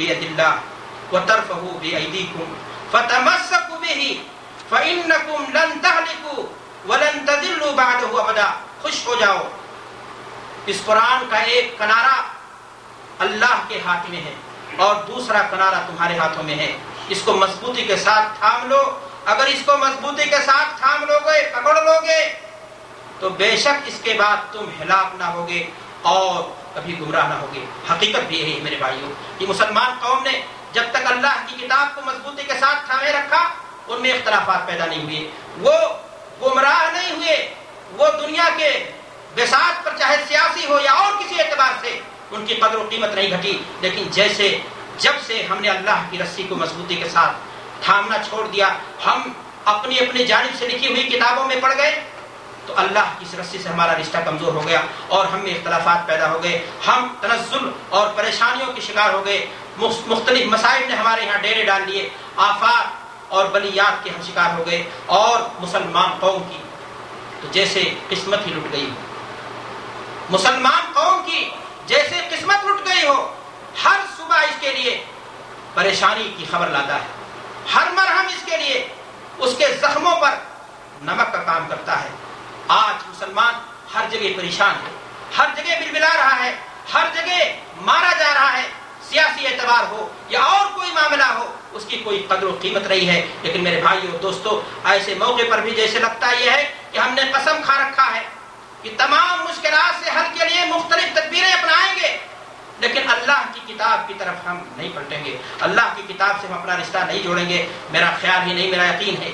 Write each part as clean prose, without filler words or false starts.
بِيَدِ اللَّهِ وَتَرْفَعُوا بِأَيْدِيكُمْ فَتَمَسَّكُوا بِهِ فَإِنَّكُمْ لَن تَهْلِكُوا وَلَن تَضِلُّوا بَعْدَهُ أَبَدًا۔ خوش ہو جاؤ، اس قرآن کا ایک کنارہ اللہ کے ہاتھ میں ہے اور دوسرا کنارہ تمہارے ہاتھوں میں ہے، اس کو مضبوطی کے ساتھ تھام لو۔ اگر اس کو مضبوطی کے ساتھ تھام لو گے، پکڑ لو گے، تو بے شک اس کے بعد تم ہلاک نہ ہوگے اور کبھی گمراہ نہ ہوگے۔ حقیقت بھی یہی ہے میرے بھائیوں کہ مسلمان قوم نے جب تک اللہ کی کتاب کو مضبوطی کے ساتھ تھامے رکھا، ان میں اختلافات پیدا نہیں ہوئے، وہ گمراہ نہیں ہوئے، وہ دنیا کے بساط پر چاہے سیاسی ہو یا اور کسی اعتبار سے ان کی قدر و قیمت نہیں گھٹی۔ لیکن جب سے ہم نے اللہ کی رسی کو مضبوطی کے ساتھ تھامنا چھوڑ دیا، ہم اپنی اپنی جانب سے لکھی ہوئی کتابوں میں پڑ گئے، تو اللہ کی اس رسی سے ہمارا رشتہ کمزور ہو گیا اور ہم میں اختلافات پیدا ہو گئے، ہم تنزل اور پریشانیوں کے شکار ہو گئے، مختلف مسائل نے ہمارے یہاں ڈیرے ڈال لیے، آفات اور بلیات کے ہم شکار ہو گئے، اور مسلمان قوم کی تو جیسے قسمت ہی لٹ گئی، مسلمان قوم کی جیسے قسمت لٹ گئی ہو۔ ہر صبح اس کے لیے پریشانی کی خبر لاتا ہے، ہر مرہم اس کے لیے اس کے زخموں پر نمک کا کام کرتا ہے۔ آج مسلمان ہر جگہ پریشان ہے، ہر جگہ بلبلا رہا ہے، ہر جگہ مارا جا رہا ہے، سیاسی اعتبار ہو یا اور کوئی معاملہ ہو، اس کی کوئی قدر و قیمت نہیں ہے۔ لیکن میرے بھائیو اور دوستو، ایسے موقع پر بھی جیسے لگتا یہ ہے کہ ہم نے قسم کھا رکھا ہے کہ تمام مشکلات سے حل کے لیے مختلف تدبیریں اپنائیں گے، لیکن اللہ کی کتاب کی طرف ہم نہیں پلٹیں گے، اللہ کی کتاب سے ہم اپنا رشتہ نہیں جوڑیں گے۔ میرا خیال ہی نہیں، میرا یقین ہے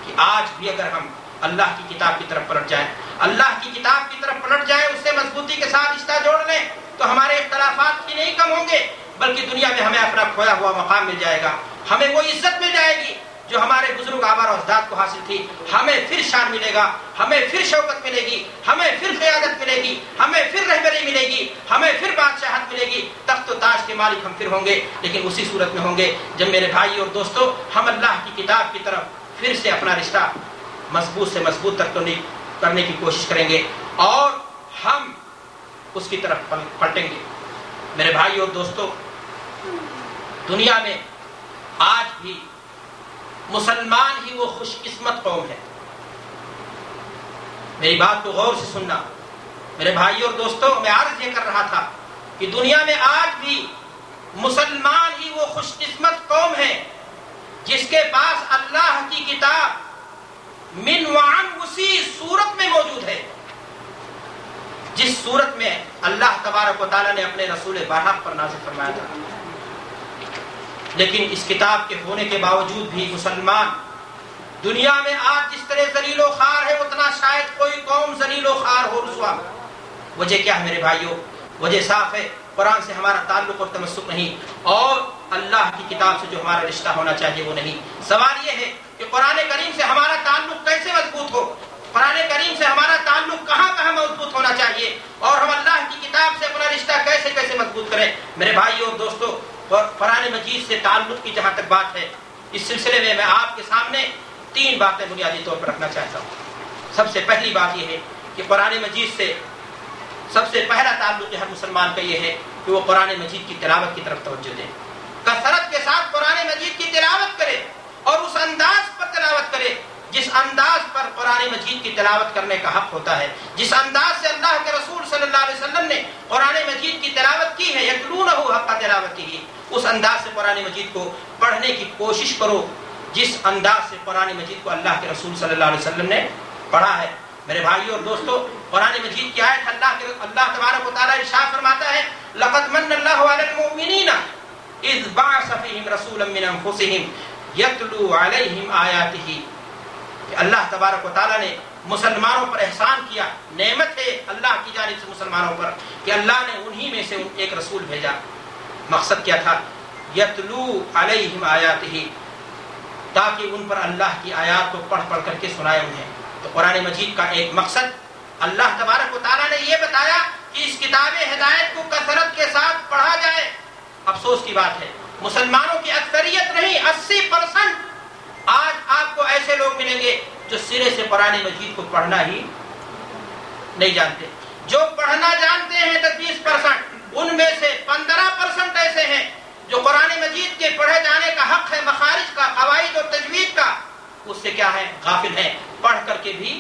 کہ آج بھی اگر ہم اللہ کی کتاب کی طرف پلٹ جائیں، اللہ کی کتاب کی طرف پلٹ جائیں، اس سے مضبوطی کے ساتھ رشتہ جوڑ لیں، تو ہمارے اختلافات ہی نہیں کم ہوں گے، بلکہ دنیا میں ہمیں اپنا کھویا ہوا مقام مل جائے گا، ہمیں وہ عزت مل جائے گی جو ہمارے بزرگ آبا و اجداد کو حاصل تھی، ہمیں پھر شان ملے گا، ہمیں پھر شوکت ملے گی، ہمیں پھر قیادت ملے گی، ہمیں پھر رہبری ملے گی، ہمیں پھر بادشاہت ملے گی، تخت و تاج کے مالک ہم پھر ہوں گے، لیکن اسی صورت میں ہوں گے جب میرے بھائی اور دوستو ہم اللہ کی کتاب کی طرف پھر سے اپنا رشتہ مضبوط سے مضبوط تک کرنے کی کوشش کریں گے اور ہم اس کی طرف پلٹیں گے۔ میرے بھائی اور دوستو، دنیا میں آج بھی مسلمان ہی وہ خوش قسمت قوم ہے۔ میری بات کو غور سے سننا میرے بھائی اور دوستو، میں عرض یہ کر رہا تھا کہ دنیا میں آج بھی مسلمان ہی وہ خوش قسمت قوم ہے جس کے پاس اللہ کی کتاب من وعن اسی صورت میں موجود ہے جس صورت میں اللہ تبارک و تعالیٰ نے اپنے رسول برحق پر نازل فرمایا تھا۔ لیکن اس کتاب کے ہونے کے باوجود بھی مسلمان دنیا میں آج جس طرح ذلیل و خوار ہے، اتنا شاید کوئی قوم ذلیل و خوار ہو، رسوا۔ وجہ کیا ہے میرے بھائیوں؟ وجہ صاف ہے، قرآن سے ہمارا تعلق اور تمسک نہیں، اور اللہ کی کتاب سے جو ہمارا رشتہ ہونا چاہیے وہ نہیں۔ سوال یہ ہے کہ قرآن کریم سے ہمارا تعلق کیسے مضبوط ہو، قرآن کریم سے ہمارا تعلق کہاں کہاں مضبوط ہونا چاہیے، اور ہم اللہ کی کتاب سے اپنا رشتہ کیسے کیسے مضبوط کریں۔ میرے بھائیوں اور دوستو، قرآن مجید سے تعلق کی جہاں تک بات ہے، اس سلسلے میں میں آپ کے سامنے 3 باتیں بنیادی طور پر رکھنا چاہتا ہوں۔ سب سے پہلی بات یہ ہے کہ قرآن مجید سے سب سے پہلا تعلق ہر مسلمان کا یہ ہے کہ وہ قرآن مجید کی تلاوت کی طرف توجہ دیں، کثرت کے ساتھ قرآن مجید کی تلاوت کرے اور اس انداز پر تلاوت کرے جس انداز پر قرآن مجید کی تلاوت کرنے کا حق ہوتا ہے، جس انداز سے اللہ کے رسول صلی اللہ علیہ وسلم نے قرآن مجید کی تلاوت کی ہے، یتلونہ حق تلاوتہ، اس انداز سے قرآن مجید کو پڑھنے کی کوشش کرو جس انداز سے قرآن مجید کو اللہ کے رسول صلی اللہ علیہ وسلم نے پڑھا ہے۔ میرے بھائیوں اور دوستو، قرآن مجید کی آیت اللہ تبارک و تعالیٰ ارشاد فرماتا ہے، لقد من اللہ علی المؤمنین اذ بعث فیہم رسولا من انفسہم یتلو علیہم آیاتہ، کہ اللہ تبارک و تعالیٰ نے مسلمانوں پر احسان کیا، نعمت ہے اللہ کی جانب سے مسلمانوں پر کہ اللہ نے انہی میں سے ایک رسول بھیجا۔ مقصد کیا تھا؟ یتلو علیہم آیاتہ، تاکہ ان پر اللہ کی آیات کو پڑھ پڑھ کر کے سنائے انہیں۔ تو قرآن مجید کا ایک مقصد اللہ تبارک و تعالیٰ نے یہ بتایا کہ اس کتاب ہدایت کو کثرت کے ساتھ پڑھا جائے۔ افسوس کی بات ہے، مسلمانوں کی اکثریت نہیں، 80% آج آپ کو ایسے لوگ ملیں گے جو سرے سے قرآن مجید کو پڑھنا ہی نہیں جانتے۔ جو پڑھنا جانتے ہیں 20%، ان میں سے 15% ایسے ہیں جو قرآن مجید کے پڑھے جانے کا حق ہے، مخارج کا، قواعد و تجوید کا، اس سے کیا ہے؟ غافل ہے۔ پڑھ کر کے بھی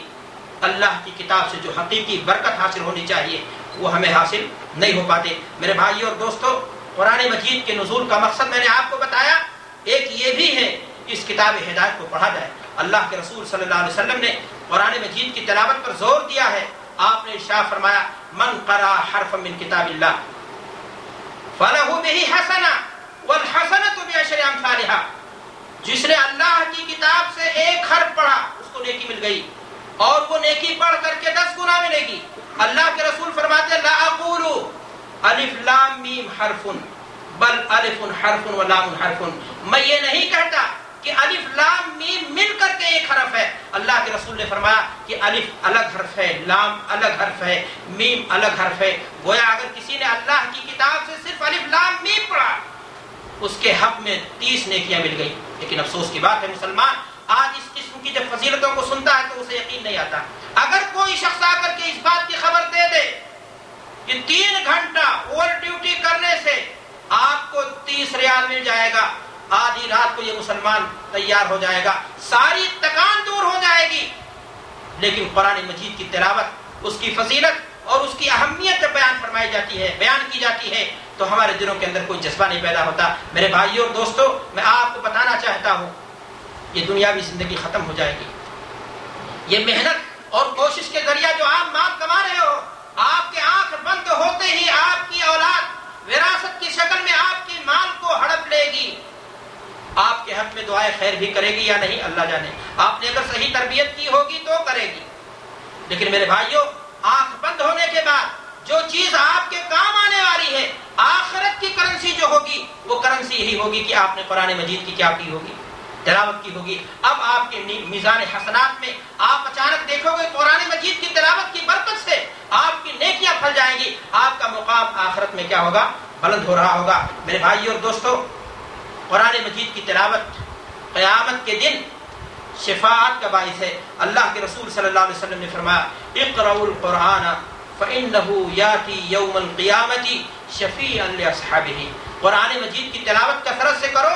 اللہ کی کتاب سے جو حقیقی برکت حاصل ہونی چاہیے وہ ہمیں حاصل نہیں ہو پاتے۔ میرے بھائیو اور دوستو، قرآن مجید کے نزول کا مقصد میں نے آپ کو بتایا، ایک یہ بھی ہے کہ اس کتاب ہدایت کو پڑھا جائے۔ اللہ کے رسول صلی اللہ علیہ وسلم نے قرآن مجید کی تلاوت پر زور دیا ہے۔ آپ نے ارشاد فرمایا، من قرأ حرفا من کتاب اللہ فلہ بہ حسنہ والحسنۃ بعشر امثالھا، جس نے اللہ کی کتاب سے ایک حرف پڑھا اس کو نیکی مل گئی، اور وہ نیکی پڑھ کر کے 10 گنا ملے گی۔ اللہ کے رسول فرماتے ہیں، لا اقول الف لام میم حرف بل الف حرف و لام حرف، میں یہ نہیں کہتا کہ الف لام میم مل کر کے ایک حرف ہے۔ اللہ کے رسول نے فرمایا کہ الف الگ حرف ہے، لام الگ حرف ہے، میم الگ حرف ہے۔ گویا اگر کسی نے اللہ کی کتاب سے صرف الف لام میم پڑھا اس کے حق میں 30 نیکیاں مل گئی۔ لیکن افسوس کی بات ہے، مسلمان آج اس قسم کی جب فضیلتوں کو سنتا ہے تو اسے یقین نہیں آتا۔ اگر کوئی شخص آ کر کے اس بات کی خبر دے دے کہ 3 گھنٹہ اوور ڈیوٹی کرنے سے آپ کو 30 ریال مل جائے گا، آدھی رات کو یہ مسلمان تیار ہو جائے گا، ساری تکان دور ہو جائے گی۔ لیکن قرآن مجید کی تلاوت، اس کی فضیلت اور اس کی اہمیت جب بیان فرمائی جاتی ہے، بیان کی جاتی ہے، تو ہمارے دلوں کے اندر کوئی جذبہ نہیں پیدا ہوتا۔ میرے بھائیوں اور دوستوں، میں آپ کو بتانا چاہتا ہوں، یہ دنیاوی زندگی ختم ہو جائے گی۔ یہ محنت اور کوشش کے ذریعہ جو آپ مال کما رہے ہو، آپ کے آنکھ بند ہوتے ہی آپ کی اولاد وراثت کی شکل میں آپ کی مال کو ہڑپ لے گی۔ آپ کے حق میں دعائے خیر بھی کرے گی یا نہیں اللہ جانے، آپ نے اگر صحیح تربیت کی ہوگی تو کرے گی۔ لیکن میرے بھائیوں، آنکھ بند ہونے کے بعد جو چیز آپ کے کام آنے والی ہے، آخرت کی کرنسی جو ہوگی، وہ کرنسی یہی ہوگی کہ آپ نے قرآن مجید کی کیا کی ہوگی؟ تلاوت کی ہوگی۔ اب آپ کے میزان حسنات میں آپ اچانک دیکھو گے قرآن مجید کی تلاوت کی برکت سے آپ کی نیکیاں پھل جائیں گی، آپ کا مقام آخرت میں کیا ہوگا؟ بلند ہو رہا ہوگا۔ میرے بھائیو اور دوستو، قرآن مجید کی تلاوت قیامت کے دن شفاعت کا باعث ہے۔ اللہ کے رسول صلی اللہ علیہ وسلم نے فرمایا، اقرؤوا القرآن فإنه يأتي يوم القيامة شفيعا لأصحابه، قرآن مجید کی تلاوت کثرت سے کرو،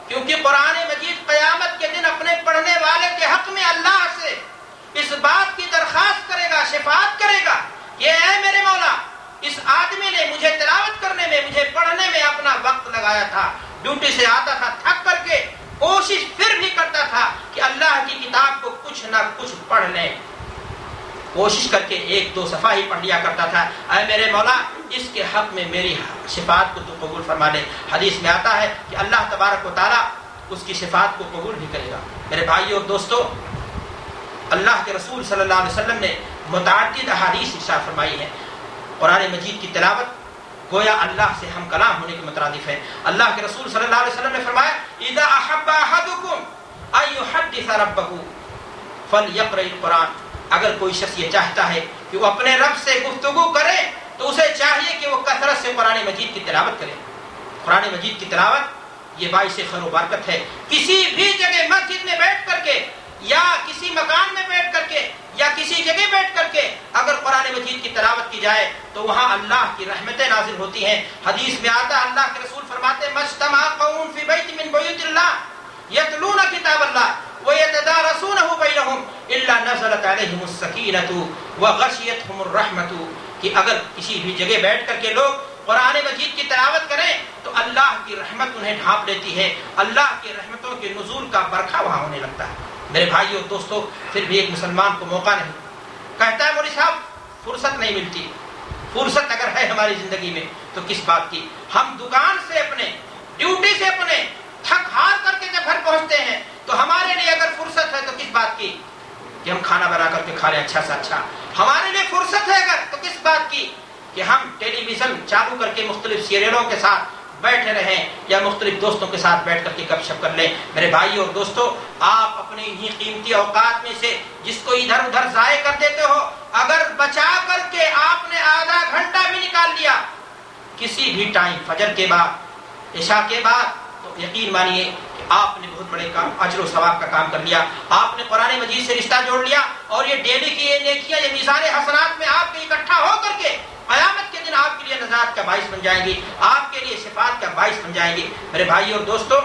کیونکہ قرآن مجید قیامت کے دن اپنے پڑھنے والے کے حق میں اللہ سے اس بات کی درخواست کرے گا، شفاعت کرے گا کہ اے میرے مولا، اس آدمی نے مجھے تلاوت کرنے میں، مجھے پڑھنے میں اپنا وقت لگایا تھا، ڈیوٹی سے آتا تھا تھک کر کے، کوشش پھر بھی کرتا تھا کہ اللہ کی کتاب کو کچھ نہ کچھ پڑھ لیں، کوشش کر کے 1-2 صفحہ ہی پڑھ لیا کرتا تھا، اے میرے مولا اس کے حق میں میری شفاعت کو تو قبول فرما لے۔ حدیث میں آتا ہے کہ اللہ تبارک و تعالیٰ اس کی شفاعت کو قبول بھی کرے گا۔ میرے بھائیو اور دوستو، اللہ کے رسول صلی اللہ علیہ وسلم نے متعدد احادیث ارشاد فرمائی ہے۔ قرآن مجید کی تلاوت گویا اللہ سے ہم کلام ہونے کے مترادف ہے۔ اللہ کے رسول صلی اللہ علیہ وسلم نے فرمایا، اذا احب احدکم ان یحدث ربہ فلیقرأ القرآن، اگر کوئی شخص یہ چاہتا ہے کہ وہ اپنے رب سے گفتگو کرے تو اسے چاہیے کہ وہ کثرت سے قرآن مجید کی تلاوت کرے۔ قرآن مجید کی تلاوت یہ باعث خیر و برکت ہے۔ کسی بھی جگہ مسجد میں بیٹھ کر کے یا کسی مکان میں بیٹھ کر کے یا کسی جگہ بیٹھ کر کے اگر قرآن مجید کی تلاوت کی جائے تو وہاں اللہ کی رحمتیں نازل ہوتی ہیں۔ حدیث میں آتا ہے، اللہ کے رسول فرماتے ہیں، مجتمع قوم فی بیت من بیوت اللہ یتلون کتاب اللہ ویتدارسونہ بینہم الا نزلت علیہم السکینۃ وغشیتہم الرحمۃ، کہ اگر کسی بھی جگہ بیٹھ کر کے لوگ قرآن مجید کی تلاوت کریں تو اللہ کی رحمت انہیں ڈھانپ لیتی ہے، اللہ کی رحمتوں کے نزول کا برکھا وہاں ہونے لگتا ہے۔ میرے بھائیو دوستو، پھر بھی ایک مسلمان کو موقع نہیں، کہتا ہے مولوی صاحب فرصت نہیں ملتی۔ فرصت اگر ہے ہماری زندگی میں تو کس بات کی؟ ہم دکان سے اپنے، ڈیوٹی سے اپنے تھک ہار کر کے جب گھر پہنچتے ہیں تو ہمارے لیے اگر فرصت ہے تو کس بات کی کہ ہم کھانا بنا کر کے کھا لیں اچھا سے اچھا؟ ہمارے لیے فرصت ہے اگر تو کس بات کی کہ ہم ٹیلی ویژن چالو کر کے مختلف سیریلوں کے ساتھ بیٹھے رہیں یا مختلف دوستوں کے ساتھ بیٹھ کر کے گپ شپ کر لیں۔ میرے بھائیو اور دوستو، آپ اپنے ہی قیمتی اوقات میں سے جس کو ادھر ادھر ضائع کر دیتے ہو، اگر بچا کر کے آپ نے آدھا گھنٹہ بھی نکال لیا کسی بھی ٹائم، فجر کے بعد، عشاء کے بعد، تو یقین مانیے کہ آپ نے بہت بڑے کام، اجر و ثواب کا کام کر لیا۔ آپ نے قرآن مجید سے رشتہ جوڑ لیا اور یہ ڈیلی کی یہ نیکیاں، یہ میزان حسنات میں آپ کے اکٹھا ہو کر کے قیامت کے دن آپ کے لیے نجات کا باعث بن جائیں گی، آپ کے لیے شفاعت کا باعث بن جائیں گی۔ میرے بھائیو اور دوستو،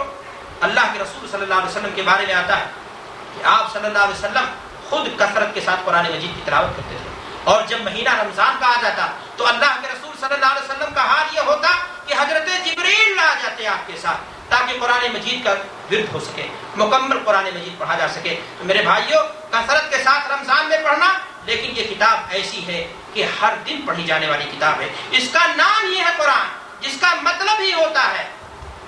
اللہ کے رسول صلی اللہ علیہ وسلم کے بارے میں آتا ہے کہ آپ صلی اللہ علیہ وسلم خود کثرت کے ساتھ قرآن مجید کی تلاوت کرتے تھے، اور جب مہینہ رمضان کا آ جاتا تو اللہ کے رسول صلی اللہ علیہ وسلم کا حال یہ ہوتا کہ حضرت جبریل آ جاتے آپ کے ساتھ تاکہ قرآن مجید کا ورد ہو سکے، مکمل قرآن مجید پڑھا جا سکے۔ تو میرے بھائیوں، کثرت کے ساتھ رمضان میں پڑھنا، لیکن یہ کتاب ایسی ہے کہ ہر دن پڑھی جانے والی کتاب ہے۔ اس کا نام یہ ہے قرآن، جس کا مطلب ہی ہوتا ہے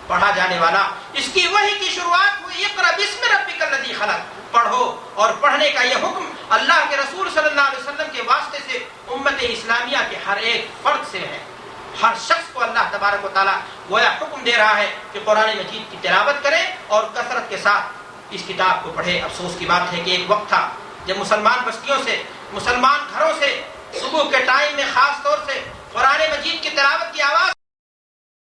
پڑھا جانے والا۔ اس کی وحی کی شروعات ہوئی اقرأ بسم ربک الذی خلق، پڑھو، اور پڑھنے کا یہ حکم اللہ کے رسول صلی اللہ علیہ وسلم کے واسطے سے امت اسلامیہ کے ہر ایک فرد سے ہے۔ ہر شخص کو اللہ تبارک و تعالیٰ گویا حکم دے رہا ہے کہ قرآن مجید کی تلاوت کرے اور کثرت کے ساتھ اس کتاب کو پڑھے۔ افسوس کی بات ہے کہ ایک وقت تھا جب مسلمان بستیوں سے، مسلمان گھروں سے صبح کے ٹائم میں خاص طور سے قرآن مجید کی تلاوت کی آواز